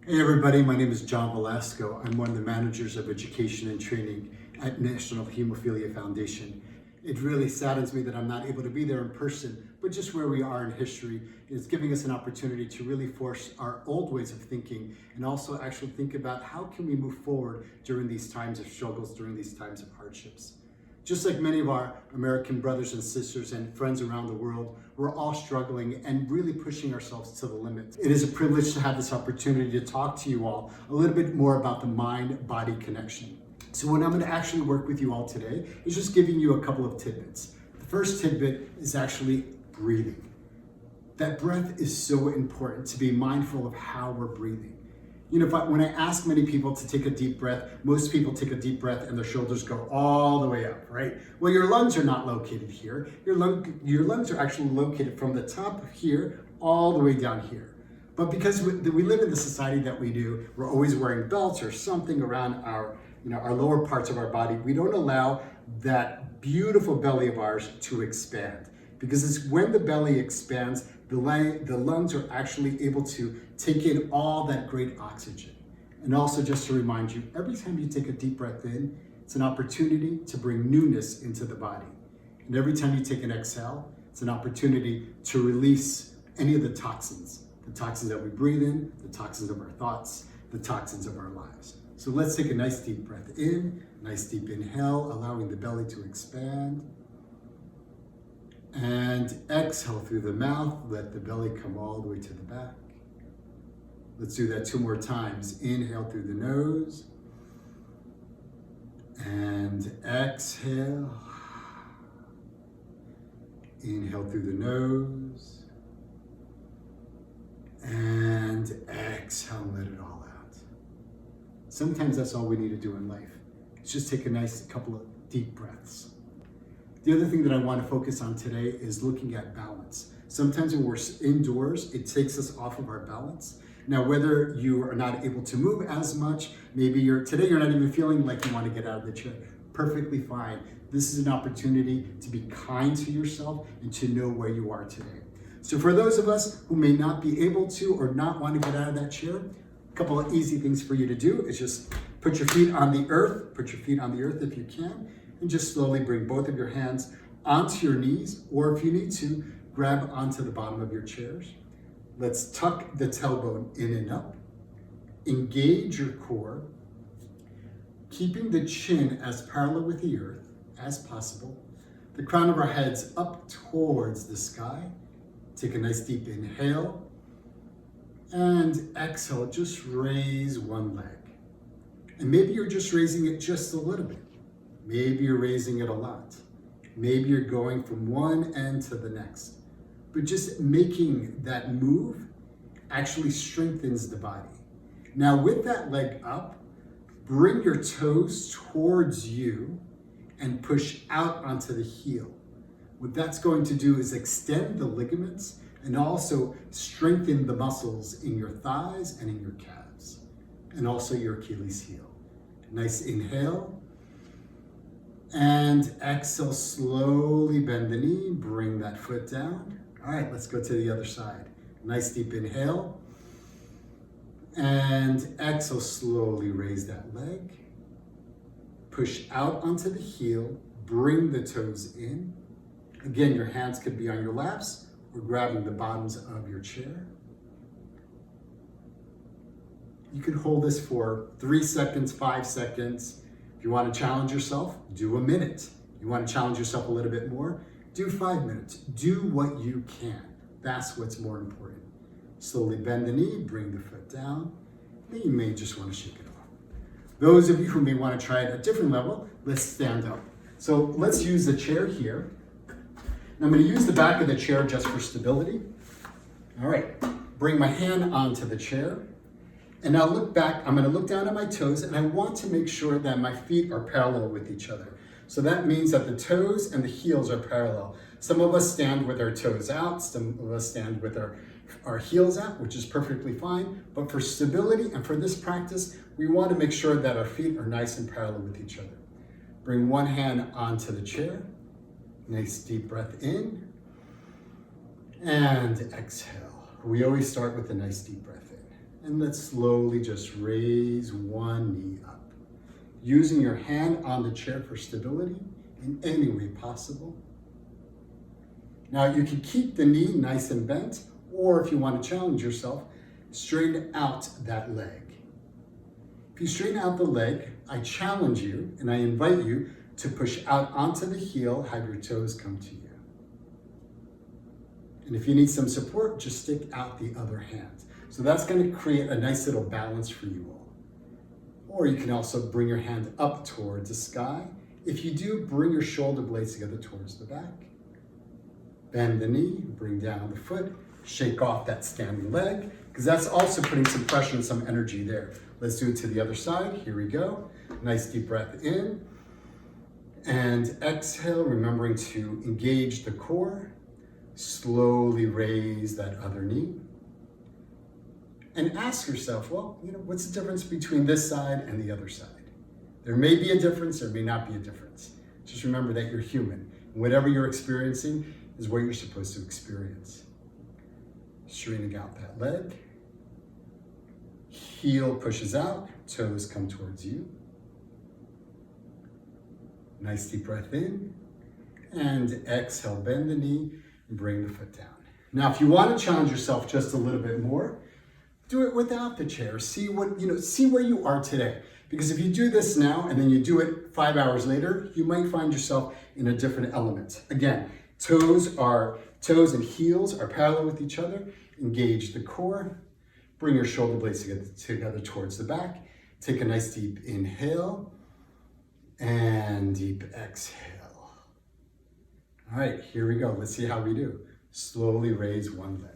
Hey everybody, my name is Jhon Velasco. I'm one of the managers of education and training at National Hemophilia Foundation. It really saddens me that I'm not able to be there in person, but just where we are in history is giving us an opportunity to really force our old ways of thinking and also actually think about how can we move forward during these times of struggles, during these times of hardships. Just like many of our American brothers and sisters and friends around the world, we're all struggling and really pushing ourselves to the limit. It is a privilege to have this opportunity to talk to you all a little bit more about the mind-body connection. So what I'm going to actually work with you all today is just giving you a couple of tidbits. The first tidbit is actually breathing. That breath is so important, to be mindful of how we're breathing. You know, when I ask many people to take a deep breath, most people take a deep breath and their shoulders go all the way up, right? Well, your lungs are not located here. Your lungs are actually located from the top of here all the way down here. But because we live in the society that we do, we're always wearing belts or something around our lower parts of our body. We don't allow that beautiful belly of ours to expand. Because it's when the belly expands, the lungs are actually able to take in all that great oxygen. And also just to remind you, every time you take a deep breath in, it's an opportunity to bring newness into the body. And every time you take an exhale, it's an opportunity to release any of the toxins that we breathe in, the toxins of our thoughts, the toxins of our lives. So let's take a nice deep breath in, nice deep inhale, allowing the belly to expand. And exhale through the mouth, let the belly come all the way to the back. Let's do that 2 more times. Inhale through the nose. And exhale. Inhale through the nose. And exhale, and let it all out. Sometimes that's all we need to do in life. It's just take a nice couple of deep breaths. The other thing that I want to focus on today is looking at balance. Sometimes when we're indoors, it takes us off of our balance. Now, whether you are not able to move as much, maybe today you're not even feeling like you want to get out of the chair. Perfectly fine. This is an opportunity to be kind to yourself and to know where you are today. So for those of us who may not be able to or not want to get out of that chair, a couple of easy things for you to do is just put your feet on the earth. Put your feet on the earth if you can. And just slowly bring both of your hands onto your knees, or if you need to, grab onto the bottom of your chairs. Let's tuck the tailbone in and up. Engage your core, keeping the chin as parallel with the earth as possible. The crown of our heads up towards the sky. Take a nice deep inhale. And exhale, just raise one leg. And maybe you're just raising it just a little bit. Maybe you're raising it a lot. Maybe you're going from one end to the next. But just making that move actually strengthens the body. Now with that leg up, bring your toes towards you and push out onto the heel. What that's going to do is extend the ligaments and also strengthen the muscles in your thighs and in your calves, and also your Achilles heel. Nice inhale. And exhale, slowly bend the knee, bring that foot down. All right, let's go to the other side. Nice deep inhale. And exhale, slowly raise that leg. Push out onto the heel, bring the toes in. Again, your hands could be on your laps or grabbing the bottoms of your chair. You can hold this for 3 seconds, 5 seconds. If you want to challenge yourself, do a minute. You want to challenge yourself a little bit more, do 5 minutes. Do what you can. That's what's more important. Slowly bend the knee, bring the foot down. Then you may just want to shake it off. Those of you who may want to try it at a different level, let's stand up. So let's use the chair here. And I'm going to use the back of the chair just for stability. All right, bring my hand onto the chair. And now look back, I'm going to look down at my toes, and I want to make sure that my feet are parallel with each other. So that means that the toes and the heels are parallel. Some of us stand with our toes out, some of us stand with our heels out, which is perfectly fine. But for stability and for this practice, we want to make sure that our feet are nice and parallel with each other. Bring one hand onto the chair. Nice deep breath in. And exhale. We always start with a nice deep breath in. And let's slowly just raise one knee up. Using your hand on the chair for stability in any way possible. Now you can keep the knee nice and bent, or if you want to challenge yourself, straighten out that leg. If you straighten out the leg, I challenge you and I invite you to push out onto the heel, have your toes come to you. And if you need some support, just stick out the other hand. So that's going to create a nice little balance for you all. Or you can also bring your hand up towards the sky. If you do, bring your shoulder blades together towards the back. Bend the knee, bring down the foot, shake off that standing leg, because that's also putting some pressure and some energy there. Let's do it to the other side. Here we go. Nice deep breath in. And exhale, remembering to engage the core. Slowly raise that other knee. And ask yourself, well, what's the difference between this side and the other side? There may be a difference, there may not be a difference. Just remember that you're human. Whatever you're experiencing is what you're supposed to experience. Straightening out that leg. Heel pushes out, toes come towards you. Nice deep breath in. And exhale, bend the knee and bring the foot down. Now, if you want to challenge yourself just a little bit more, do it without the chair. See where you are today. Because if you do this now and then you do it 5 hours later, you might find yourself in a different element. Again, toes and heels are parallel with each other. Engage the core. Bring your shoulder blades together towards the back. Take a nice deep inhale and deep exhale. All right, here we go. Let's see how we do. Slowly raise one leg.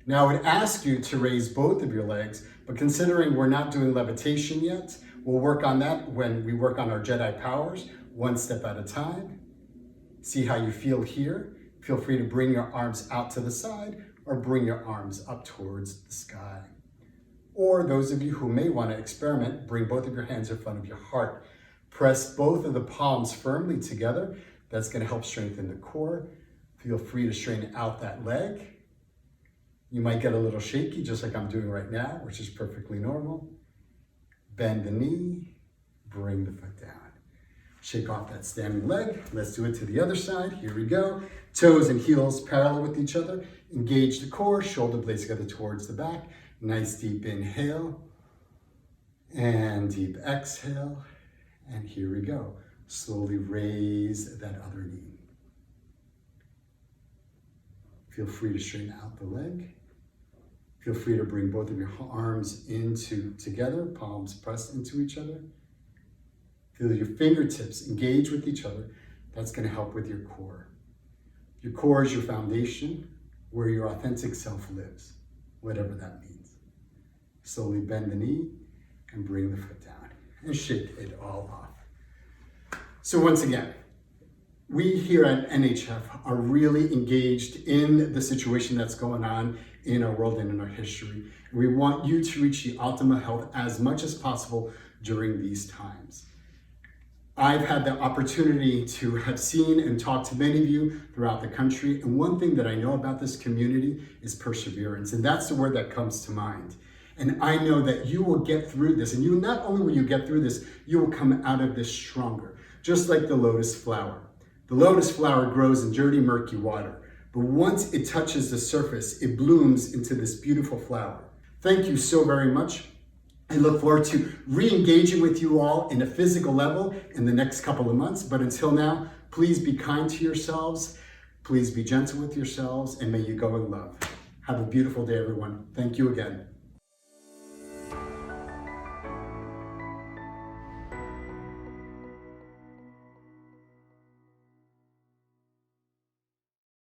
Now I would ask you to raise both of your legs, but considering we're not doing levitation yet, we'll work on that when we work on our Jedi powers, one step at a time. See how you feel here. Feel free to bring your arms out to the side or bring your arms up towards the sky. Or those of you who may want to experiment, bring both of your hands in front of your heart. Press both of the palms firmly together. That's going to help strengthen the core. Feel free to straighten out that leg. You might get a little shaky, just like I'm doing right now, which is perfectly normal. Bend the knee, bring the foot down. Shake off that standing leg. Let's do it to the other side. Here we go. Toes and heels parallel with each other. Engage the core, shoulder blades together towards the back. Nice deep inhale and deep exhale. And here we go. Slowly raise that other knee. Feel free to straighten out the leg. Feel free to bring both of your arms together, palms pressed into each other. Feel your fingertips engage with each other. That's going to help with your core. Your core is your foundation, where your authentic self lives, whatever that means. Slowly bend the knee and bring the foot down and shake it all off. So once again, we here at NHF are really engaged in the situation that's going on in our world and in our history. We want you to reach the optimal health as much as possible during these times. I've had the opportunity to have seen and talked to many of you throughout the country, and one thing that I know about this community is perseverance, and that's the word that comes to mind. And I know that you will get through this, and you not only will you get through this, you will come out of this stronger, just like the lotus flower. The lotus flower grows in dirty, murky water, but once it touches the surface, it blooms into this beautiful flower. Thank you so very much. I look forward to re-engaging with you all in a physical level in the next couple of months, but until now, please be kind to yourselves, please be gentle with yourselves, and may you go in love. Have a beautiful day, everyone. Thank you again.